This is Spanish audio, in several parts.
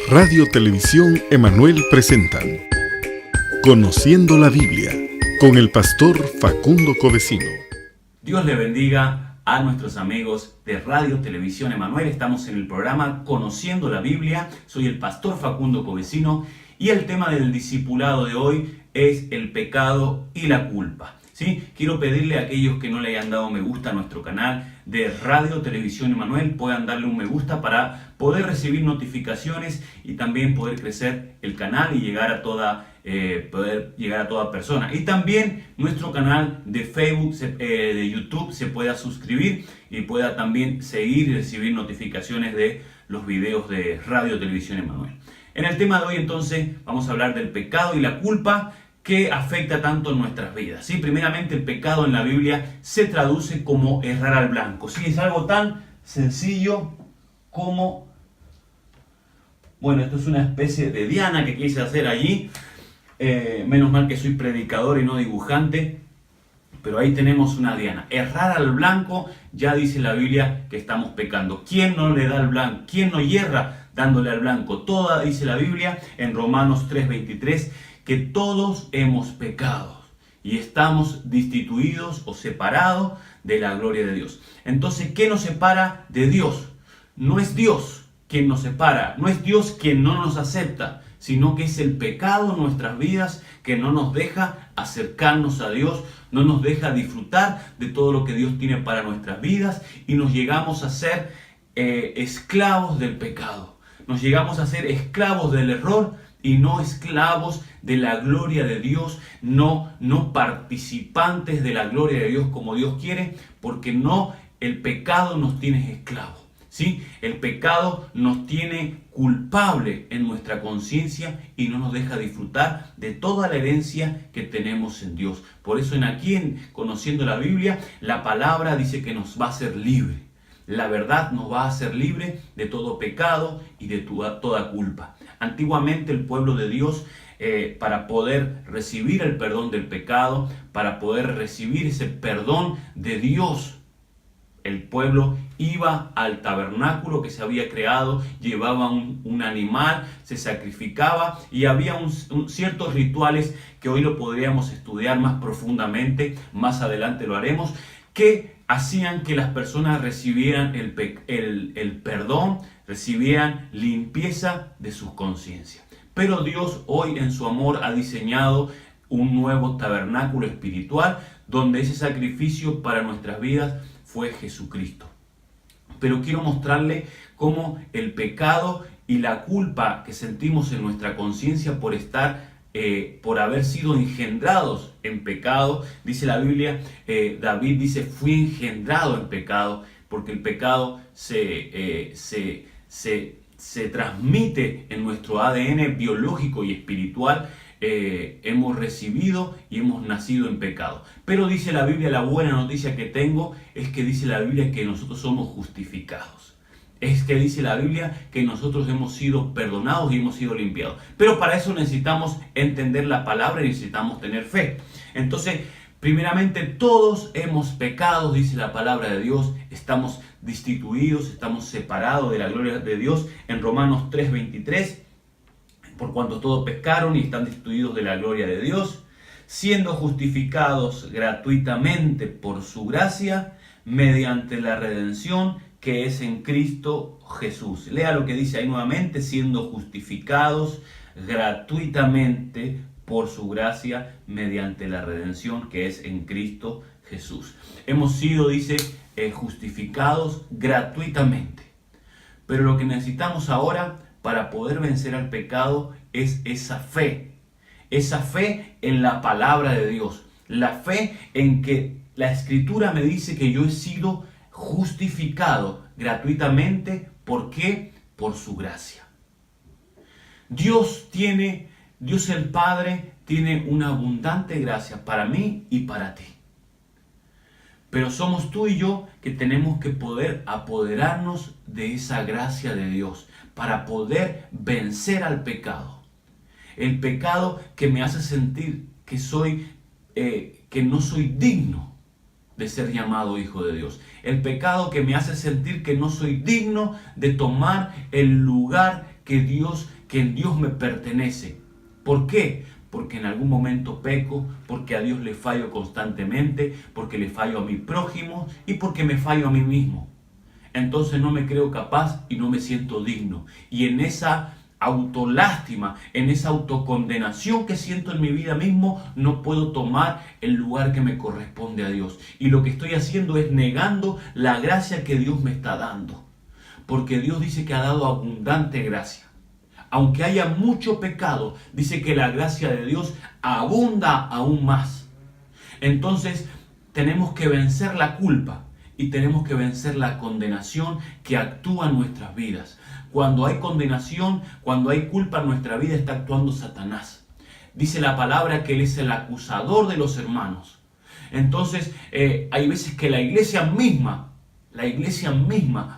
Radio Televisión Emanuel presentan Conociendo la Biblia con el pastor Facundo Covesino. Dios le bendiga a nuestros amigos de Radio Televisión Emanuel. Estamos en el programa Conociendo la Biblia. Soy el pastor Facundo Covesino y el tema del discipulado de hoy es el pecado y la culpa. ¿Sí? Quiero pedirle a aquellos que no le hayan dado me gusta a nuestro canal de Radio Televisión Emanuel, puedan darle un me gusta para poder recibir notificaciones y también poder crecer el canal y poder llegar a toda persona. Y también nuestro canal de Facebook, de YouTube, se pueda suscribir y pueda también seguir y recibir notificaciones de los videos de Radio Televisión Emanuel. En el tema de hoy entonces vamos a hablar del pecado y la culpa que afecta tanto en nuestras vidas. ¿Sí? Primeramente, el pecado en la Biblia se traduce como errar al blanco. ¿Sí? Es algo tan sencillo como... Bueno, esto es una especie de diana que quise hacer allí. Menos mal que soy predicador y no dibujante. Pero ahí tenemos una diana. Errar al blanco, ya dice la Biblia que estamos pecando. ¿Quién no le da al blanco? ¿Quién no hierra dándole al blanco? Toda, dice la Biblia en Romanos 3:23, que todos hemos pecado y estamos destituidos o separados de la gloria de Dios. Entonces, ¿qué nos separa de Dios? No es Dios quien nos separa, no es Dios quien no nos acepta, sino que es el pecado en nuestras vidas que no nos deja acercarnos a Dios, no nos deja disfrutar de todo lo que Dios tiene para nuestras vidas y nos llegamos a ser esclavos del pecado. Nos llegamos a ser esclavos del error y no esclavos de la gloria de Dios, no participantes de la gloria de Dios como Dios quiere, porque el pecado nos tiene esclavos. ¿Sí? El pecado nos tiene culpable en nuestra conciencia y no nos deja disfrutar de toda la herencia que tenemos en Dios. Por eso Conociendo la Biblia, la palabra dice que nos va a hacer libre. La verdad nos va a hacer libre de todo pecado y de toda culpa. Antiguamente el pueblo de Dios, para poder recibir el perdón del pecado, para poder recibir ese perdón de Dios, el pueblo iba al tabernáculo que se había creado, llevaba un animal, se sacrificaba y había ciertos rituales que hoy lo podríamos estudiar más profundamente, más adelante lo haremos, que hacían que las personas recibieran el perdón, recibieran limpieza de sus conciencias. Pero Dios hoy en su amor ha diseñado un nuevo tabernáculo espiritual donde ese sacrificio para nuestras vidas fue Jesucristo. Pero quiero mostrarle cómo el pecado y la culpa que sentimos en nuestra conciencia por haber sido engendrados en pecado, dice la Biblia, David dice, fui engendrado en pecado, porque el pecado se transmite en nuestro ADN biológico y espiritual. Hemos recibido y hemos nacido en pecado. Pero dice la Biblia, la buena noticia que tengo es que dice la Biblia que nosotros somos justificados. Es que dice la Biblia que nosotros hemos sido perdonados y hemos sido limpiados. Pero para eso necesitamos entender la palabra y necesitamos tener fe. Entonces, primeramente, todos hemos pecado, dice la palabra de Dios. Estamos destituidos, estamos separados de la gloria de Dios. En Romanos 3:23, por cuanto todos pecaron y están destituidos de la gloria de Dios, siendo justificados gratuitamente por su gracia, mediante la redención que es en Cristo Jesús. Lea lo que dice ahí nuevamente, siendo justificados gratuitamente por su gracia, mediante la redención que es en Cristo Jesús. Hemos sido, dice, justificados gratuitamente. Pero lo que necesitamos ahora para poder vencer al pecado es esa fe en la palabra de Dios, la fe en que la Escritura me dice que yo he sido justificado gratuitamente. ¿Por qué? Por su gracia. Dios el Padre tiene una abundante gracia para mí y para ti. Pero somos tú y yo que tenemos que poder apoderarnos de esa gracia de Dios para poder vencer al pecado. El pecado que me hace sentir que no soy digno de ser llamado hijo de Dios. El pecado que me hace sentir que no soy digno de tomar el lugar que en Dios me pertenece. ¿Por qué? Porque en algún momento peco, porque a Dios le fallo constantemente, porque le fallo a mi prójimo y porque me fallo a mí mismo. Entonces no me creo capaz y no me siento digno. Y en esa autolástima, en esa autocondenación que siento en mi vida mismo, no puedo tomar el lugar que me corresponde a Dios. Y lo que estoy haciendo es negando la gracia que Dios me está dando. Porque Dios dice que ha dado abundante gracia. Aunque haya mucho pecado, dice que la gracia de Dios abunda aún más. Entonces tenemos que vencer la culpa y tenemos que vencer la condenación que actúa en nuestras vidas. Cuando hay condenación, cuando hay culpa en nuestra vida, está actuando Satanás. Dice la palabra que Él es el acusador de los hermanos. Entonces hay veces que la iglesia misma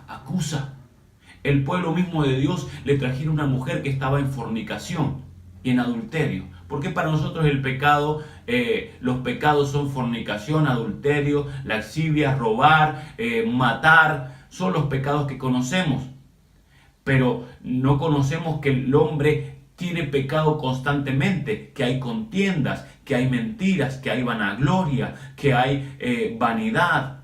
acusa. El pueblo mismo de Dios le trajeron una mujer que estaba en fornicación y en adulterio. Porque para nosotros el pecado, los pecados son fornicación, adulterio, lascivia, robar, matar. Son los pecados que conocemos. Pero no conocemos que el hombre tiene pecado constantemente, que hay contiendas, que hay mentiras, que hay vanagloria, que hay vanidad.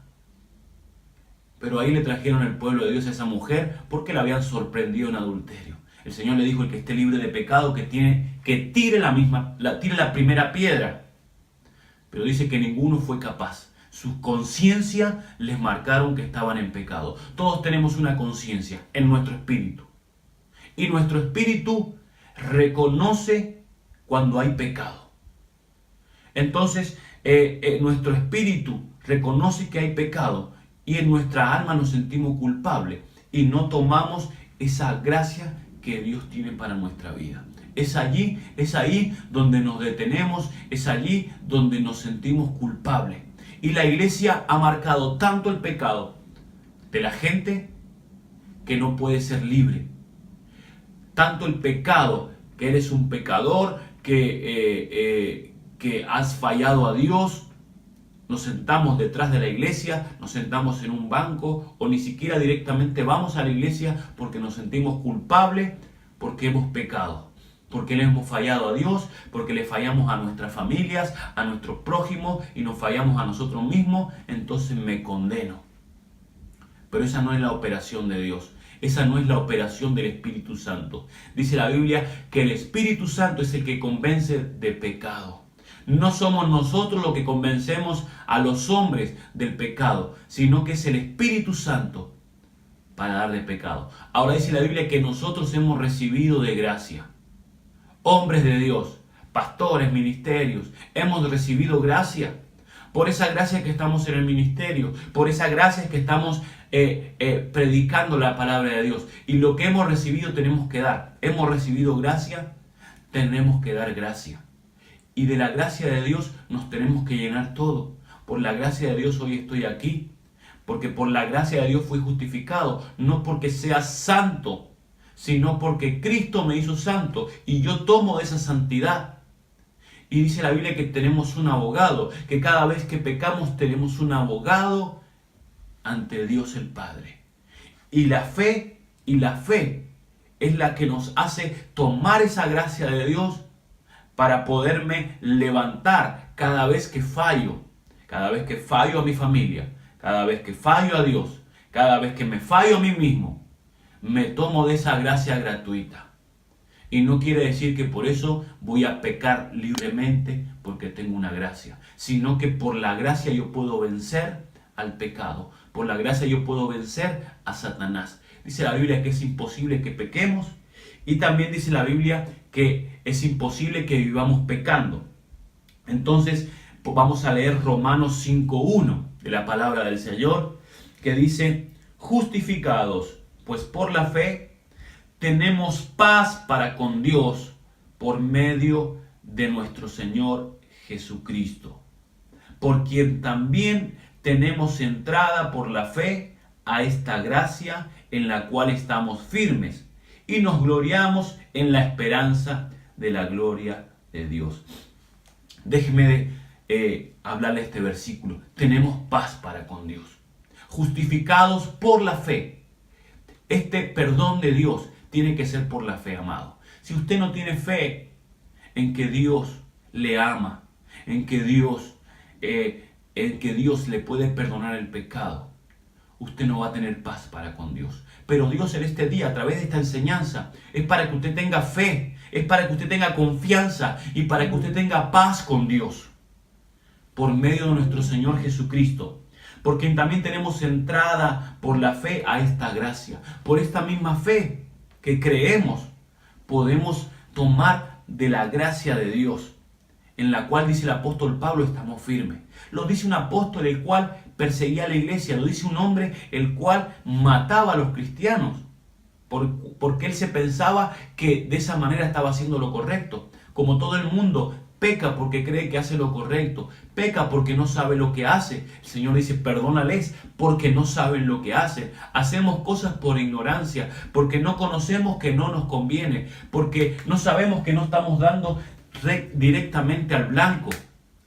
Pero ahí le trajeron al pueblo de Dios a esa mujer porque la habían sorprendido en adulterio. El Señor le dijo: el que esté libre de pecado, que tire la primera piedra. Pero dice que ninguno fue capaz. Su conciencia les marcaron que estaban en pecado. Todos tenemos una conciencia en nuestro espíritu. Y nuestro espíritu reconoce cuando hay pecado. Entonces, nuestro espíritu reconoce que hay pecado y en nuestra alma nos sentimos culpables y no tomamos esa gracia que Dios tiene para nuestra vida. Es ahí donde nos detenemos, es allí donde nos sentimos culpables. Y la iglesia ha marcado tanto el pecado de la gente que no puede ser libre. Tanto el pecado, que eres un pecador, que has fallado a Dios. Nos sentamos detrás de la iglesia, nos sentamos en un banco o ni siquiera directamente vamos a la iglesia porque nos sentimos culpables, porque hemos pecado. Porque le hemos fallado a Dios, porque le fallamos a nuestras familias, a nuestros prójimos y nos fallamos a nosotros mismos, entonces me condeno. Pero esa no es la operación de Dios, esa no es la operación del Espíritu Santo. Dice la Biblia que el Espíritu Santo es el que convence de pecado. No somos nosotros los que convencemos a los hombres del pecado, sino que es el Espíritu Santo para dar de pecado. Ahora dice la Biblia que nosotros hemos recibido de gracia. Hombres de Dios, pastores, ministerios, hemos recibido gracia. Por esa gracia que estamos en el ministerio, por esa gracia que estamos predicando la palabra de Dios. Y lo que hemos recibido tenemos que dar. Hemos recibido gracia, tenemos que dar gracia. Y de la gracia de Dios nos tenemos que llenar todo. Por la gracia de Dios hoy estoy aquí. Porque por la gracia de Dios fui justificado. No porque sea santo, sino porque Cristo me hizo santo y yo tomo de esa santidad. Y dice la Biblia que tenemos un abogado, que cada vez que pecamos tenemos un abogado ante Dios el Padre. Y la fe es la que nos hace tomar esa gracia de Dios para poderme levantar cada vez que fallo a mi familia, cada vez que fallo a Dios, cada vez que me fallo a mí mismo. Me tomo de esa gracia gratuita. Y no quiere decir que por eso voy a pecar libremente porque tengo una gracia, sino que por la gracia yo puedo vencer al pecado. Por la gracia yo puedo vencer a Satanás. Dice la Biblia que es imposible que pequemos y también dice la Biblia que es imposible que vivamos pecando. Entonces vamos a leer Romanos 5:1 de la palabra del Señor, que dice: justificados pues por la fe tenemos paz para con Dios por medio de nuestro Señor Jesucristo, por quien también tenemos entrada por la fe a esta gracia en la cual estamos firmes y nos gloriamos en la esperanza de la gloria de Dios. Déjeme hablarle este versículo. Tenemos paz para con Dios. Justificados por la fe. Este perdón de Dios tiene que ser por la fe, amado. Si usted no tiene fe en que Dios le ama, en que Dios le puede perdonar el pecado, usted no va a tener paz para con Dios. Pero Dios en este día, a través de esta enseñanza, es para que usted tenga fe, es para que usted tenga confianza y para que usted tenga paz con Dios. Por medio de nuestro Señor Jesucristo. Porque también tenemos entrada por la fe a esta gracia. Por esta misma fe que creemos, podemos tomar de la gracia de Dios, en la cual, dice el apóstol Pablo, estamos firmes. Lo dice un apóstol el cual perseguía a la iglesia, lo dice un hombre el cual mataba a los cristianos, porque él se pensaba que de esa manera estaba haciendo lo correcto. Como todo el mundo peca porque cree que hace lo correcto, peca porque no sabe lo que hace. El Señor dice, perdónales porque no saben lo que hacen. Hacemos cosas por ignorancia, porque no conocemos que no nos conviene, porque no sabemos que no estamos dando directamente al blanco.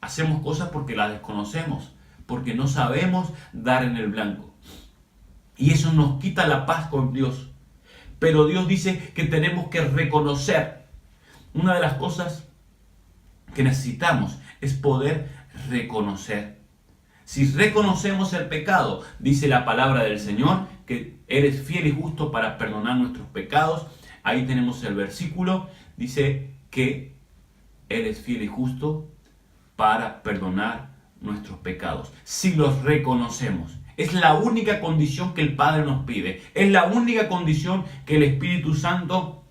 Hacemos cosas porque las desconocemos, porque no sabemos dar en el blanco. Y eso nos quita la paz con Dios. Pero Dios dice que tenemos que reconocer. Una de las cosas que necesitamos es poder reconocer. Si reconocemos el pecado, dice la palabra del Señor, que eres fiel y justo para perdonar nuestros pecados. Ahí tenemos el versículo, dice que eres fiel y justo para perdonar nuestros pecados. Si los reconocemos. Es la única condición que el Padre nos pide. Es la única condición que el Espíritu Santo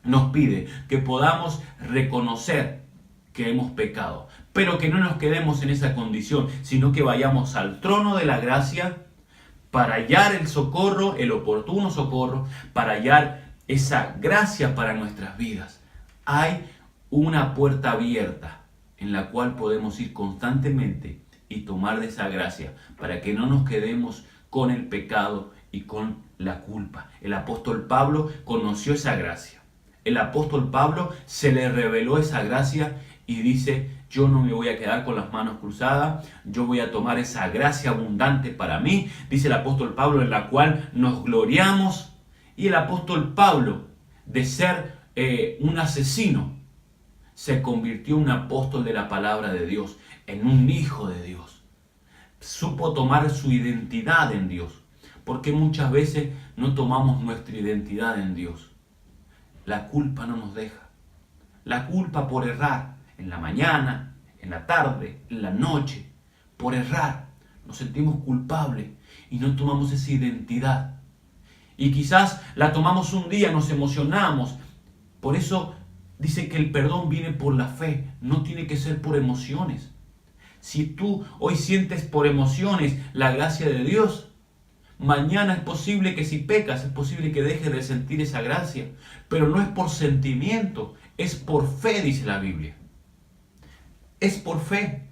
nos pide. Que podamos reconocer que hemos pecado. Pero que no nos quedemos en esa condición, sino que vayamos al trono de la gracia para hallar el socorro, el oportuno socorro, para hallar esa gracia para nuestras vidas. Hay una puerta abierta en la cual podemos ir constantemente y tomar de esa gracia para que no nos quedemos con el pecado y con la culpa. El apóstol Pablo conoció esa gracia. El apóstol Pablo se le reveló esa gracia y dice, yo no me voy a quedar con las manos cruzadas, yo voy a tomar esa gracia abundante para mí, dice el apóstol Pablo, en la cual nos gloriamos. Y el apóstol Pablo, de ser un asesino, se convirtió en un apóstol de la palabra de Dios, en un hijo de Dios. Supo tomar su identidad en Dios, porque muchas veces no tomamos nuestra identidad en Dios. La culpa no nos deja. La culpa por errar en la mañana, en la tarde, en la noche, por errar. Nos sentimos culpables y no tomamos esa identidad. Y quizás la tomamos un día, nos emocionamos. Por eso dice que el perdón viene por la fe, no tiene que ser por emociones. Si tú hoy sientes por emociones la gracia de Dios, mañana es posible que si pecas, es posible que dejes de sentir esa gracia. Pero no es por sentimiento, es por fe, dice la Biblia. Es por fe.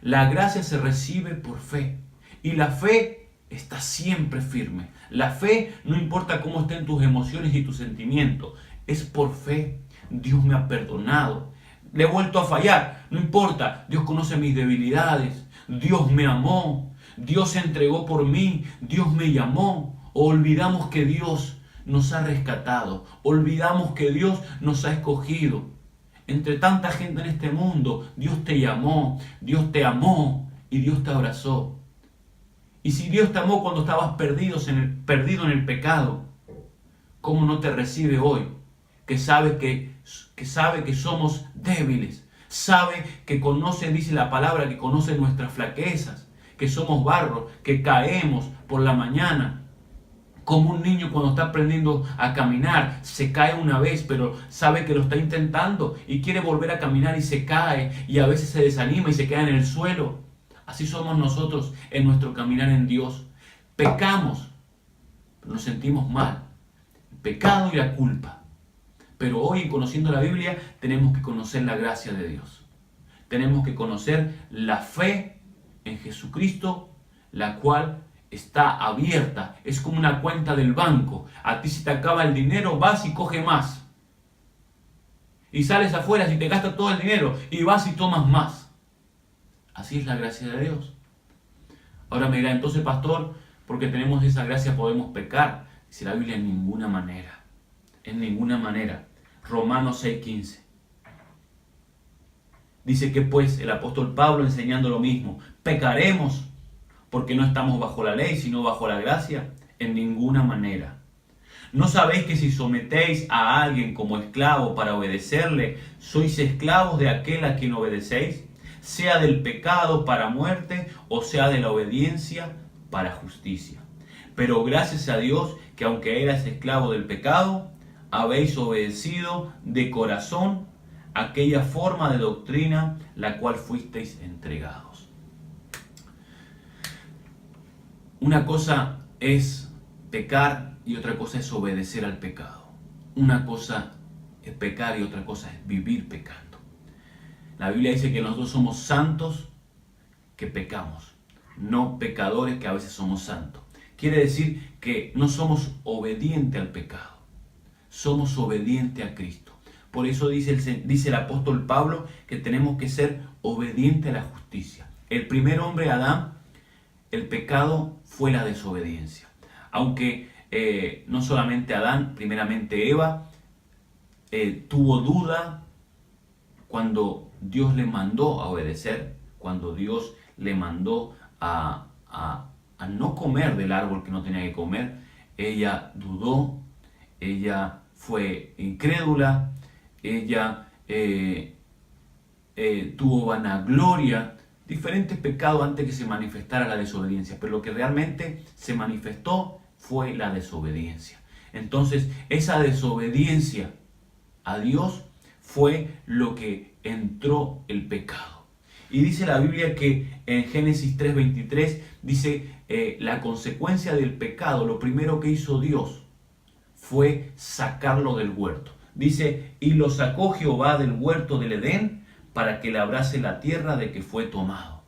La gracia se recibe por fe. Y la fe está siempre firme. La fe, no importa cómo estén tus emociones y tus sentimientos, es por fe. Dios me ha perdonado. Le he vuelto a fallar. No importa. Dios conoce mis debilidades. Dios me amó. Dios se entregó por mí. Dios me llamó. Olvidamos que Dios nos ha rescatado. Olvidamos que Dios nos ha escogido. Entre tanta gente en este mundo, Dios te llamó. Dios te amó. Y Dios te abrazó. Y si Dios te amó cuando estabas perdido en el pecado, ¿cómo no te recibe hoy? Que sabe que somos débiles, sabe que conoce, dice la palabra, que conoce nuestras flaquezas, que somos barro, que caemos por la mañana. Como un niño cuando está aprendiendo a caminar, se cae una vez, pero sabe que lo está intentando y quiere volver a caminar y se cae y a veces se desanima y se queda en el suelo. Así somos nosotros en nuestro caminar en Dios. Pecamos, pero nos sentimos mal. El pecado y la culpa. Pero hoy, conociendo la Biblia, tenemos que conocer la gracia de Dios. Tenemos que conocer la fe en Jesucristo, la cual está abierta. Es como una cuenta del banco. A ti si te acaba el dinero, vas y coge más. Y sales afuera si te gastas todo el dinero y vas y tomas más. Así es la gracia de Dios. Ahora me dirá, entonces pastor, porque tenemos esa gracia podemos pecar. Dice la Biblia, en ninguna manera. En ninguna manera. Romanos 6:15. Dice que pues el apóstol Pablo enseñando lo mismo, pecaremos porque no estamos bajo la ley, sino bajo la gracia. En ninguna manera. ¿No sabéis que si sometéis a alguien como esclavo para obedecerle, sois esclavos de aquel a quien obedecéis? Sea del pecado para muerte o sea de la obediencia para justicia. Pero gracias a Dios que aunque eras esclavo del pecado, habéis obedecido de corazón aquella forma de doctrina la cual fuisteis entregados. Una cosa es pecar y otra cosa es obedecer al pecado. Una cosa es pecar y otra cosa es vivir pecando. La Biblia dice que nosotros somos santos que pecamos, no pecadores que a veces somos santos. Quiere decir que no somos obedientes al pecado, somos obedientes a Cristo. Por eso dice el apóstol Pablo que tenemos que ser obedientes a la justicia. El primer hombre, Adán, el pecado fue la desobediencia. Aunque no solamente Adán, primeramente Eva, tuvo duda cuando Dios le mandó a obedecer, cuando Dios le mandó a no comer del árbol que no tenía que comer. Ella dudó, ella fue incrédula, ella tuvo vanagloria, diferentes pecados antes que se manifestara la desobediencia, pero lo que realmente se manifestó fue la desobediencia. Entonces, esa desobediencia a Dios fue lo que entró el pecado. Y dice la Biblia que en Génesis 3:23 dice la consecuencia del pecado, lo primero que hizo Dios fue sacarlo del huerto. Dice, y lo sacó Jehová del huerto del Edén para que labrase la tierra de que fue tomado.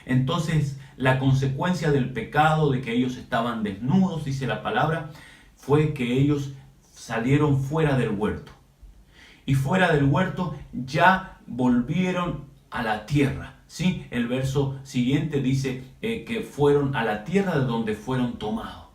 Entonces, la consecuencia del pecado, de que ellos estaban desnudos, dice la palabra, fue que ellos salieron fuera del huerto. Y fuera del huerto ya volvieron a la tierra. ¿Sí? El verso siguiente dice que fueron a la tierra de donde fueron tomados.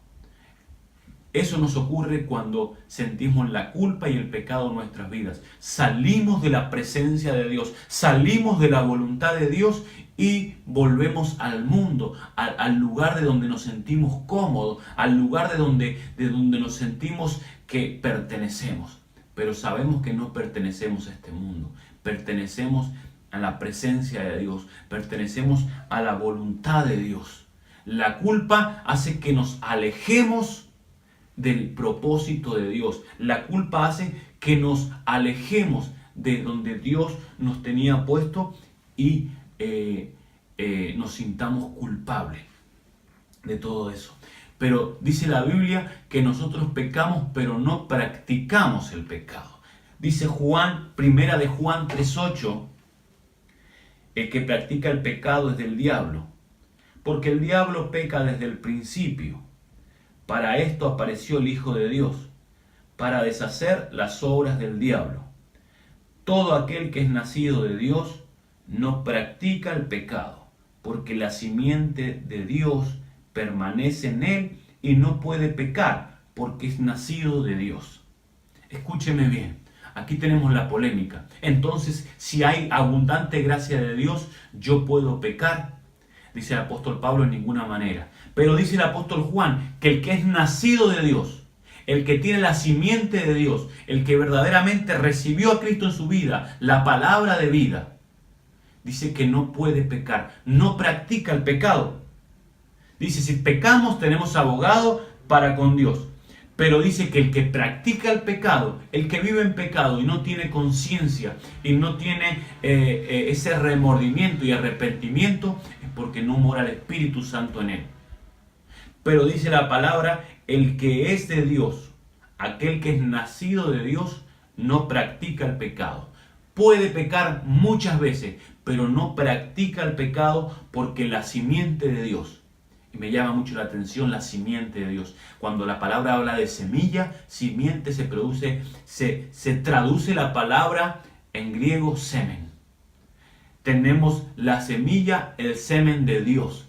Eso nos ocurre cuando sentimos la culpa y el pecado en nuestras vidas. Salimos de la presencia de Dios, salimos de la voluntad de Dios y volvemos al mundo, al lugar de donde nos sentimos cómodos, al lugar de donde nos sentimos que pertenecemos. Pero sabemos que no pertenecemos a este mundo, pertenecemos a la presencia de Dios, pertenecemos a la voluntad de Dios. La culpa hace que nos alejemos del propósito de Dios. La culpa hace que nos alejemos de donde Dios nos tenía puesto y nos sintamos culpables de todo eso. Pero dice la Biblia que nosotros pecamos, pero no practicamos el pecado. Dice primera de Juan 3:8, el que practica el pecado es del diablo, porque el diablo peca desde el principio. Para esto apareció el Hijo de Dios, para deshacer las obras del diablo. Todo aquel que es nacido de Dios no practica el pecado, porque la simiente de Dios permanece en él y no puede pecar, porque es nacido de Dios. Escúcheme bien, aquí tenemos la polémica. Entonces, si hay abundante gracia de Dios, ¿yo puedo pecar? Dice el apóstol Pablo, en ninguna manera. Pero dice el apóstol Juan que el que es nacido de Dios, el que tiene la simiente de Dios, el que verdaderamente recibió a Cristo en su vida, la palabra de vida, dice que no puede pecar, no practica el pecado. Dice, si pecamos tenemos abogado para con Dios. Pero dice que el que practica el pecado, el que vive en pecado y no tiene conciencia y no tiene ese remordimiento y arrepentimiento, es porque no mora el Espíritu Santo en él. Pero dice la palabra, el que es de Dios, aquel que es nacido de Dios, no practica el pecado. Puede pecar muchas veces, pero no practica el pecado porque la simiente de Dios. Y me llama mucho la atención la simiente de Dios. Cuando la palabra habla de semilla, simiente se traduce la palabra en griego semen. tenemos la semilla, el semen de Dios,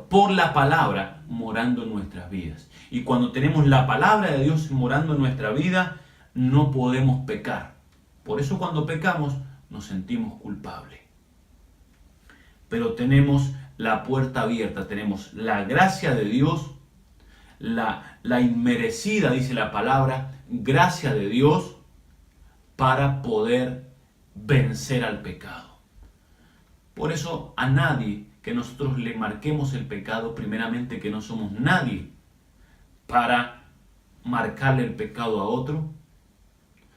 por la palabra morando en nuestras vidas. Y cuando tenemos la palabra de Dios morando en nuestra vida, no podemos pecar. Por eso cuando pecamos nos sentimos culpables. Pero tenemos la puerta abierta, tenemos la gracia de Dios, la inmerecida, dice la palabra, gracia de Dios para poder vencer al pecado. Por eso a nadie que nosotros le marquemos el pecado, primeramente que no somos nadie para marcarle el pecado a otro.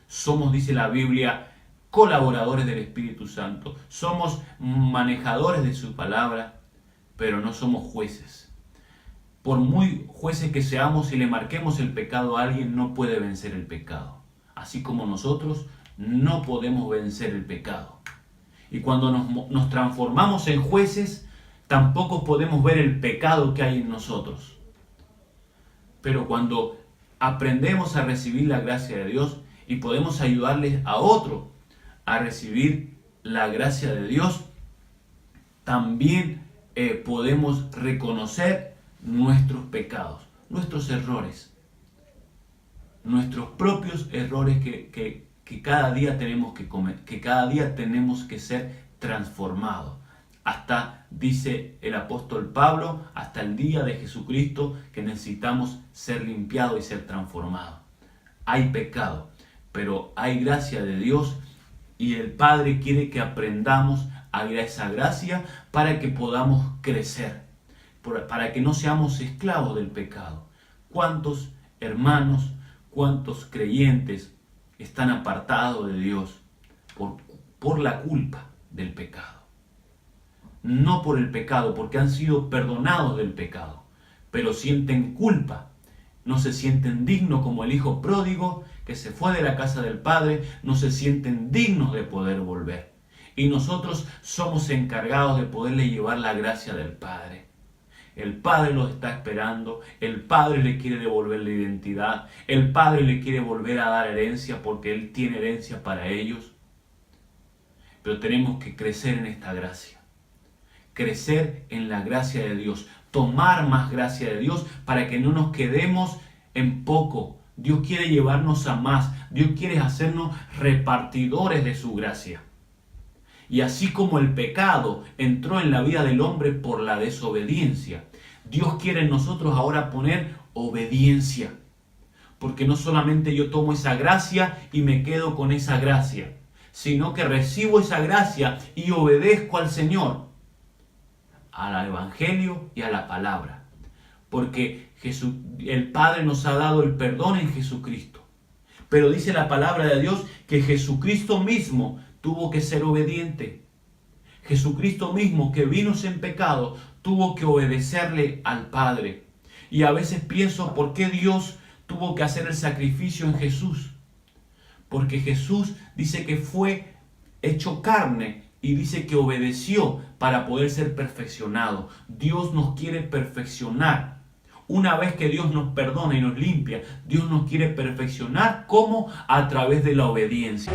Somos, dice la Biblia, colaboradores del Espíritu Santo. Somos manejadores de su palabra, pero no somos jueces. Por muy jueces que seamos, si le marquemos el pecado a alguien, no puede vencer el pecado. Así como nosotros no podemos vencer el pecado. Y cuando nos transformamos en jueces, tampoco podemos ver el pecado que hay en nosotros. Pero cuando aprendemos a recibir la gracia de Dios y podemos ayudarles a otro a recibir la gracia de Dios, también podemos reconocer nuestros pecados, nuestros errores, nuestros propios errores que cada día tenemos que cometer, que cada día tenemos que ser transformados. Hasta, dice el apóstol Pablo, hasta el día de Jesucristo, que necesitamos ser limpiados y ser transformados. Hay pecado, pero hay gracia de Dios y el Padre quiere que aprendamos a ir a esa gracia para que podamos crecer, para que no seamos esclavos del pecado. ¿Cuántos hermanos, cuántos creyentes están apartados de Dios por la culpa del pecado? No por el pecado, porque han sido perdonados del pecado, pero sienten culpa. No se sienten dignos como el hijo pródigo que se fue de la casa del padre, no se sienten dignos de poder volver. Y nosotros somos encargados de poderle llevar la gracia del Padre. El Padre los está esperando, el Padre le quiere devolver la identidad, el Padre le quiere volver a dar herencia porque Él tiene herencia para ellos. Pero tenemos que crecer en esta gracia, crecer en la gracia de Dios, tomar más gracia de Dios para que no nos quedemos en poco. Dios quiere llevarnos a más, Dios quiere hacernos repartidores de su gracia. Y así como el pecado entró en la vida del hombre por la desobediencia, Dios quiere en nosotros ahora poner obediencia. Porque no solamente yo tomo esa gracia y me quedo con esa gracia, sino que recibo esa gracia y obedezco al Señor, al Evangelio y a la palabra. Porque el Padre nos ha dado el perdón en Jesucristo. Pero dice la palabra de Dios que Jesucristo mismo tuvo que ser obediente. Jesucristo mismo, que vino sin pecado, tuvo que obedecerle al Padre. Y a veces pienso, ¿por qué Dios tuvo que hacer el sacrificio en Jesús? Porque Jesús dice que fue hecho carne y dice que obedeció para poder ser perfeccionado. Dios nos quiere perfeccionar. Una vez que Dios nos perdona y nos limpia, Dios nos quiere perfeccionar. ¿Cómo? A través de la obediencia.